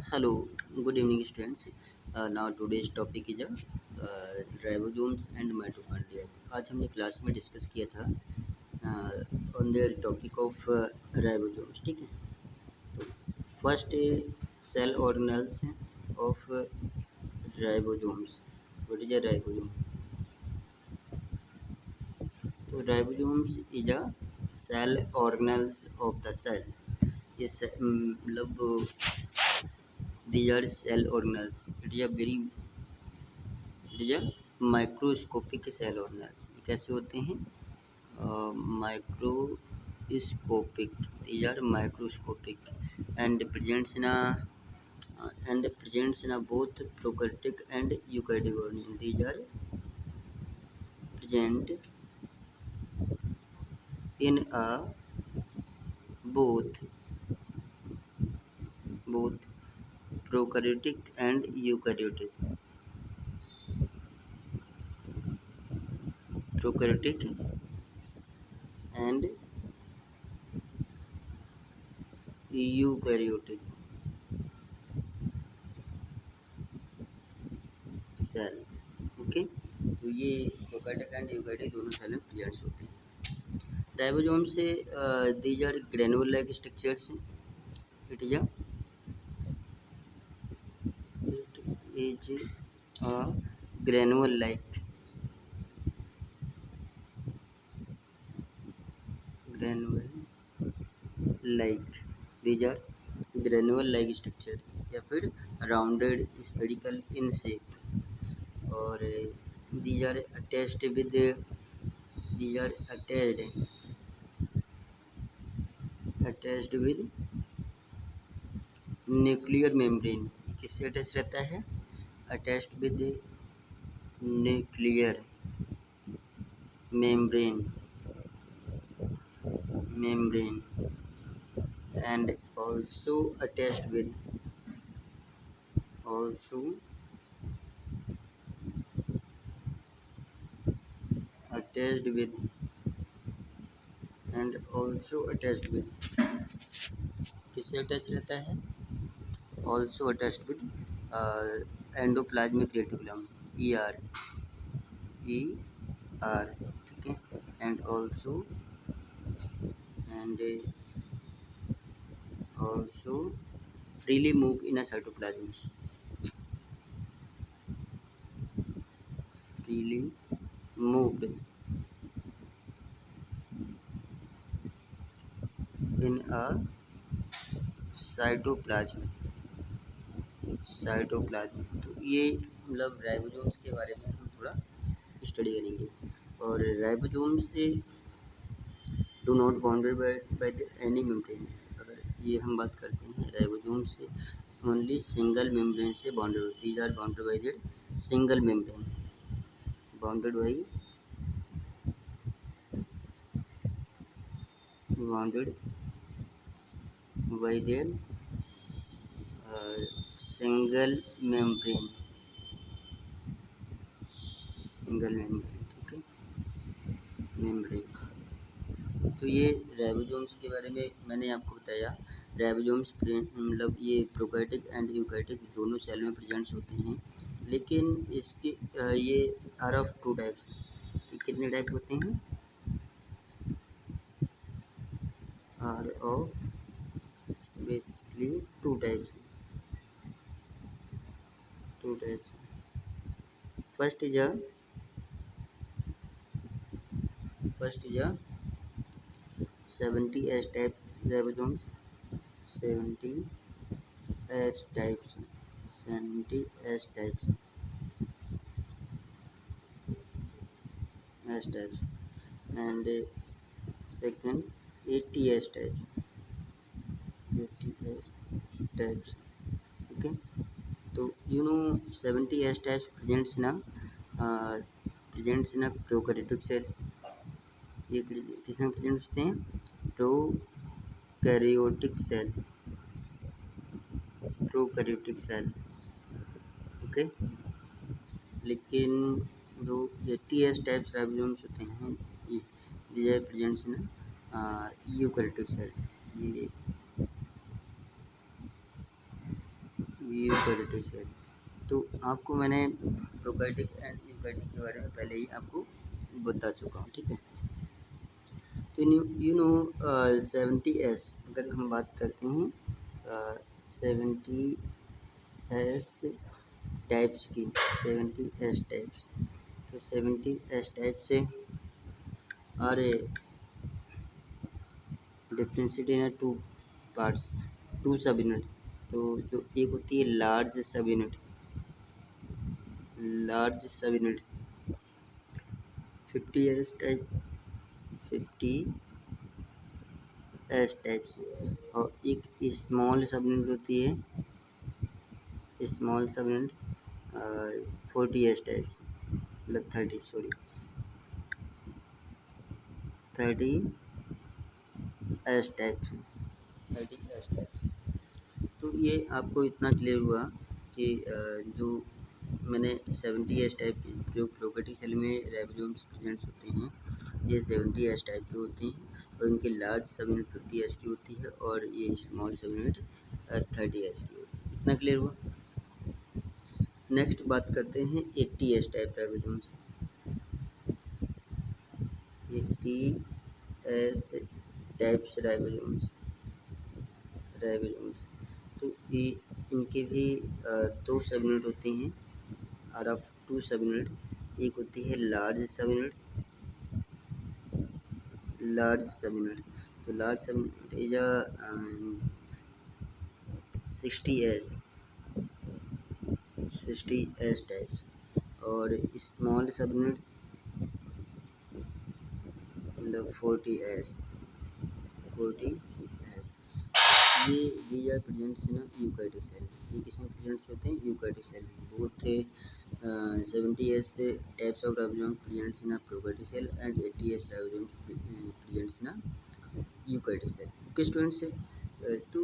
Hello, good evening, students. Now today's topic is ribosomes and mitochondria. आज हमने class में discuss किया था on the topic of ribosomes. ठीक है, तो first cell organelles of ribosomes. What is a ribosome? तो ribosomes is a cell organelles of the cell. ये मतलब these are cell organelles. It is a microscopic cell organelles. कैसे होते हैं? Microscopic. these are microscopic and presents in a both prokaryotic and eukaryotic organism. These are present in a both prokaryotic and and eukaryotic cell. Okay, तो ये prokaryotic and eukaryotic दोनों cell में presents होते हैं. Ribosome से these are granule like structures. It is a granule like these are granule like structure या फिर rounded spherical in shape. और these are attached with these are attached with nuclear membrane. किससे attach रहता है? Attached with nuclear membrane and also attached with also attached with and also attached with. किससे attach रहता है? also attached with endoplasmic reticulum. ER. ठीक है, and also freely move in a cytoplasm. Freely moved in a cytoplasm. तो ये मतलब ribosomes के बारे में हम थोड़ा स्टडी करेंगे. और राइबोसोम से do not bounded by the any membrane. अगर ये हम बात करते हैं राइबोसोम से ओनली सिंगल मेम्ब्रेन से bounded. These are bounded by their single membrane. Bounded by their single membrane. ठीक है, मेम्ब्रेन. तो ये राइबोसोम्स के बारे में मैंने आपको बताया. राइबोसोम्स मतलब ये प्रोकैरियोटिक एंड यूकैरियोटिक दोनों सेल में प्रेजेंट्स होते हैं. लेकिन इसके ये आर ऑफ टू टाइप्स. ये कितने टाइप होते हैं? Are of basically two types. First is a 70S type ribosomes. 70S types. And second 80S types. Okay, तो 70S types presents in a prokaryotic cell. ये किसमें प्रेजेंट होते हैं? Prokaryotic cell. Okay, लेकिन जो 80S टाइप्स राइबोसोम्स होते हैं ये प्रेजेंट्स इन यूकैरियोटिक सेल. ये यूकैरियोटिक सेल। तो आपको मैंने प्रोकैरियोटिक एंड यूकैरियोटिक के बारे में पहले ही आपको बता चुका हूँ, ठीक है। तो यू नो 70S, अगर हम बात करते हैं 70S टाइप्स की, 70S टाइप्स, तो 70S टाइप से are differentiated in two parts, two सब यूनिट। तो जो एक होती है लार्ज सब यूनिट, लार्ज सब unit 50S type, 50S type से, और एक स्मॉल सब यूनिट होती है, स्मॉल सब यूनिट 40S टाइप से, मतलब 30S टाइप से, 30S टाइप से। तो ये आपको इतना क्लियर हुआ कि जो मैंने 70S टाइप जो प्रोकैरियोटिक सेल में राइबोसोम्स प्रेजेंट होते हैं, ये 70S टाइप के होते हैं, और इनकी लार्ज सब यूनिट 50S की होती है, और ये स्मॉल सब यूनिट 30S की होती है। इतना क्लियर हुआ। नेक्स्ट बात करते हैं 80S type ribosomes. 80S types ribosomes, तो ये इनके भी दो सब यूनिट होते हैं, आर ऑफ टू सब यूनिट। एक होती है लार्ज सब यूनिट, लार्ज सब यूनिट, तो लार्ज सब unit is 60S, 60S types, और स्मॉल सब यूनिट मतलब 40S, 40S। ये these are presents in a eukaryotic cell, ये किसमें प्रेजेंट्स होते हैं? यूकैरियोटिक सेल में। Both 70S types of ribosome presents in a prokaryotic cell and 80S ribosome presents in a eukaryotic cell. Okay students, तो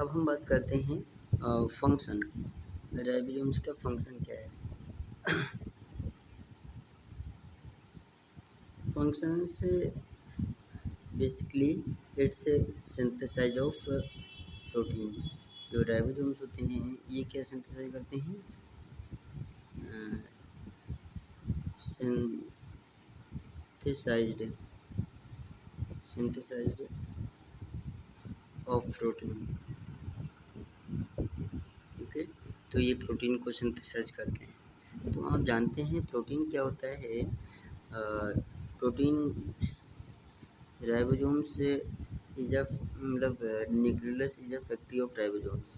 अब हम बात करते हैं फंक्शन, राइबोसोम्स का फंक्शन क्या है। Functions basically it's synthesise of protein. जो राइबोसोम्स होते हैं ये क्या सिंथेसाइज करते हैं? Synthesised, synthesised of protein. Okay, तो ये प्रोटीन को सिंथेसाइज करते हैं। तो आप जानते हैं प्रोटीन क्या होता है? प्रोटीन राइबोसोम्स इज अ मतलब nucleus is a factory of ribosomes.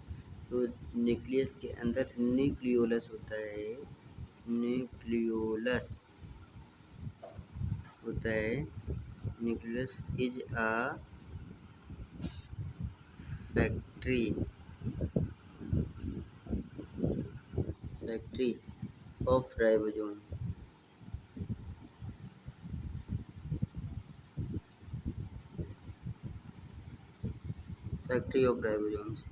तो न्यूक्लियस के अंदर न्यूक्लियोलस होता है, न्यूक्लियोलस होता है, nucleus is a factory, factory of ribosome, factory of ribosomes,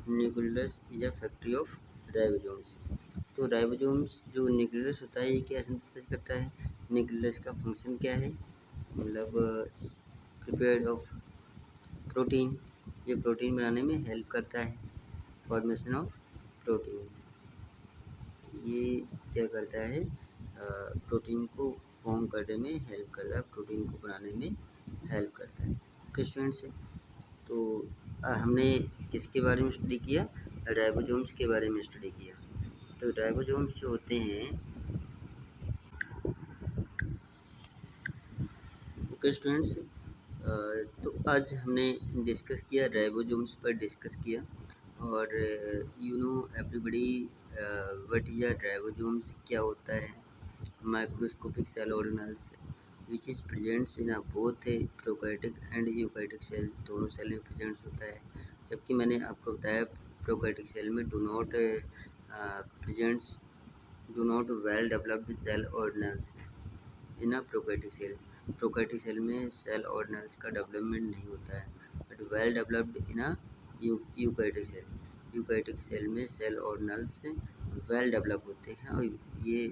nucleus is a factory of ribosomes. तो राइबोसोम्स जो न्यूक्लियस होता है ये क्या सिंथेसाइज करता है? न्यूक्लियस का फंक्शन क्या है? मतलब प्रिपेयर्ड ऑफ प्रोटीन, ये प्रोटीन बनाने में हेल्प करता है, फॉर्मेशन ऑफ प्रोटीन। ये क्या करता है? प्रोटीन को फॉर्म करने में हेल्प करता है, प्रोटीन को बनाने में हेल्प करता है। ओके स्टूडेंट्स, तो हमने किसके बारे में स्टडी किया? राइबोसोम्स के बारे में स्टडी किया। तो राइबोसोम्स जो होते हैं, ओके स्टूडेंट्स, तो आज हमने डिस्कस किया राइबोसोम्स पर डिस्कस किया, और you know everybody what is a ribosomes, क्या होता है? Microscopic cell organelles which is presents in both prokaryotic and eukaryotic cell, दोनों सेल में प्रेजेंट्स होता है। जबकि मैंने आपको बताया प्रोकैरियोटिक सेल में do not presents, do not well developed cell organelles in a prokaryotic cell. Prokaryotic cell में सेल ऑर्गेनेल्स का डेवलपमेंट नहीं होता है, but well developed in a eukaryotic cell. Eukaryotic cell में सेल ऑर्गेनेल्स वेल डेवलप होते हैं, और ये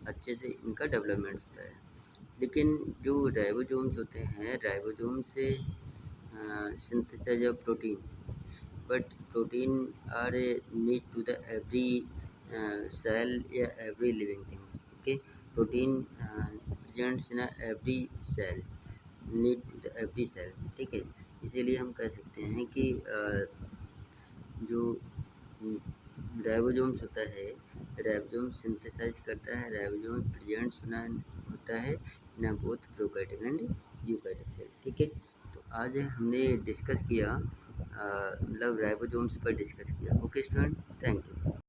अच्छे से इनका डेवलपमेंट होता है। लेकिन जो राइबोसोम्स होते हैं, राइबोसोम से synthesise of protein, but protein are need to the every cell या every living things. Okay, protein presents in a every cell, need to the every cell. ठीक है, इसीलिए हम कह सकते हैं कि जो राइबोसोम्स होता है, राइबोसोम सिंथेसाइज करता है, राइबोसोम प्रेजेंट्स होना होता है ना both prokaryotic and eukaryotic cell. ठीक है, तो आज हमने डिस्कस किया मतलब राइबोसोम्स पर डिस्कस किया। Okay student, thank you.